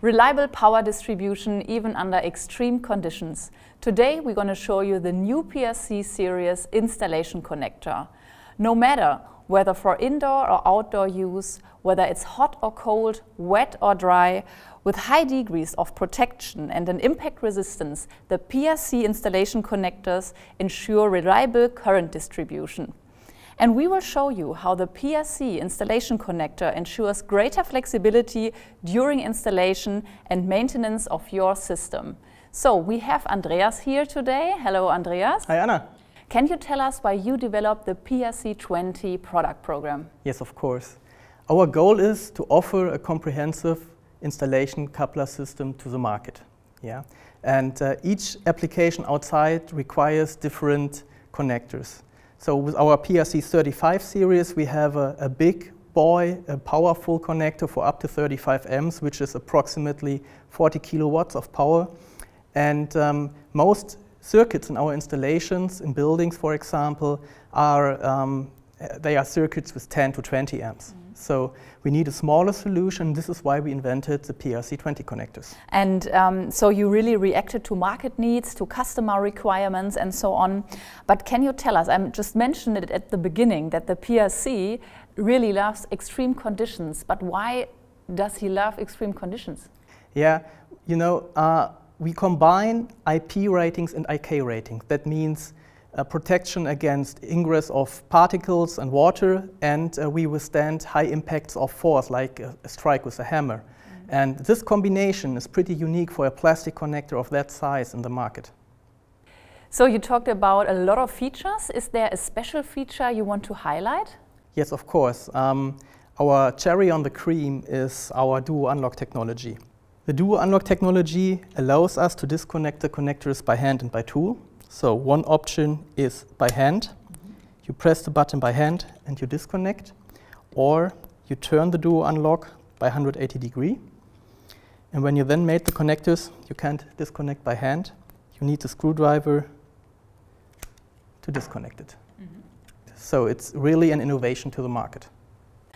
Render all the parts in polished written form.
Reliable power distribution even under extreme conditions. Today we're going to show you the new PRC series installation connector. No matter whether for indoor or outdoor use, whether it's hot or cold, wet or dry, with high degrees of protection and an impact resistance, the PRC installation connectors ensure reliable current distribution. And we will show you how the PRC installation connector ensures greater flexibility during installation and maintenance of your system. So we have Andreas here today. Hello, Andreas. Hi, Anna. Can you tell us why you developed the PRC20 product program? Yes, of course. Our goal is to offer a comprehensive installation coupler system to the market. Yeah? And each application outside requires different connectors. So with our PRC35 series, we have a big boy, a powerful connector for up to 35 amps, which is approximately 40 kilowatts of power. And most circuits in our installations, in buildings, for example, they are circuits with 10 to 20 amps. So we need a smaller solution. This is why we invented the PRC20 connectors. And so you really reacted to market needs, to customer requirements and so on. But can you tell us, I just mentioned it at the beginning, that the PRC really loves extreme conditions. But why does he love extreme conditions? Yeah, you know, we combine IP ratings and IK ratings. That means protection against ingress of particles and water, and we withstand high impacts of force, like a strike with a hammer. And this combination is pretty unique for a plastic connector of that size in the market. So you talked about a lot of features. Is there a special feature you want to highlight? Yes, of course. Our cherry on the cream is our Duo Unlock technology. The Duo Unlock technology allows us to disconnect the connectors by hand and by tool. So one option is by hand. You press the button by hand and you disconnect, or you turn the Duo Unlock by 180 degrees. And when you then made the connectors, you can't disconnect by hand. You need the screwdriver to disconnect it. So it's really an innovation to the market.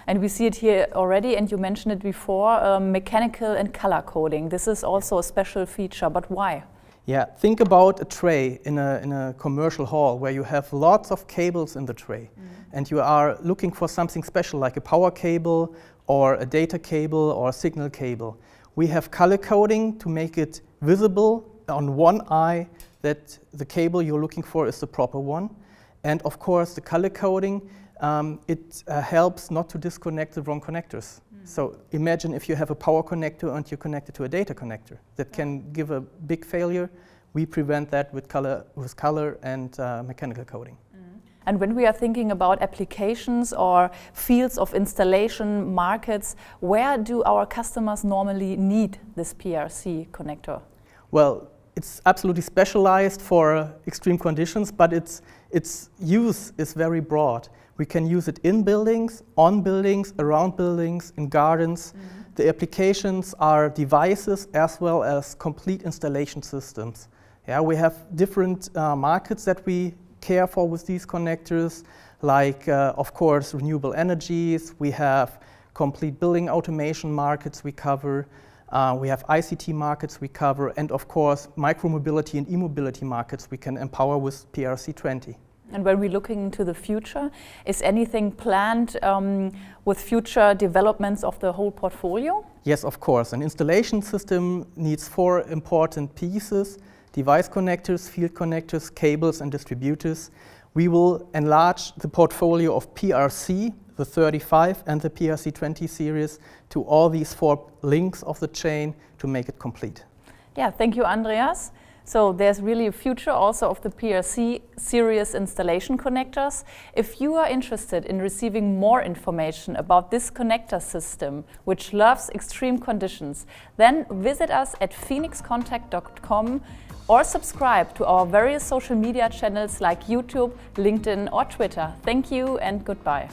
And we see it here already, and you mentioned it before, mechanical and color coding. This is also a special feature, but why? Yeah, think about a tray in a commercial hall where you have lots of cables in the tray. And you are looking for something special like a power cable or a data cable or a signal cable. We have color coding to make it visible on one eye that the cable you're looking for is the proper one. And of course, the color coding, it helps not to disconnect the wrong connectors. So imagine if you have a power connector and you connect it to a data connector. That can give a big failure. We prevent that with color and mechanical coding. And when we are thinking about applications or fields of installation markets, where do our customers normally need this PRC connector? Well, it's absolutely specialized for extreme conditions, but its use is very broad. We can use it in buildings, on buildings, around buildings, in gardens. The applications are devices as well as complete installation systems. Yeah, we have different markets that we care for with these connectors, like, of course, renewable energies. We have complete building automation markets we cover. We have ICT markets we cover. And, of course, micromobility and e-mobility markets we can empower with PRC20. And when we're looking into the future, is anything planned with future developments of the whole portfolio? Yes, of course. An installation system needs 4 important pieces: device connectors, field connectors, cables, and distributors. We will enlarge the portfolio of PRC, the 35 and the PRC20 series, to all these 4 links of the chain to make it complete. Yeah, thank you, Andreas. So there's really a future also of the PRC series installation connectors. If you are interested in receiving more information about this connector system, which loves extreme conditions, then visit us at phoenixcontact.com or subscribe to our various social media channels like YouTube, LinkedIn or Twitter. Thank you and goodbye.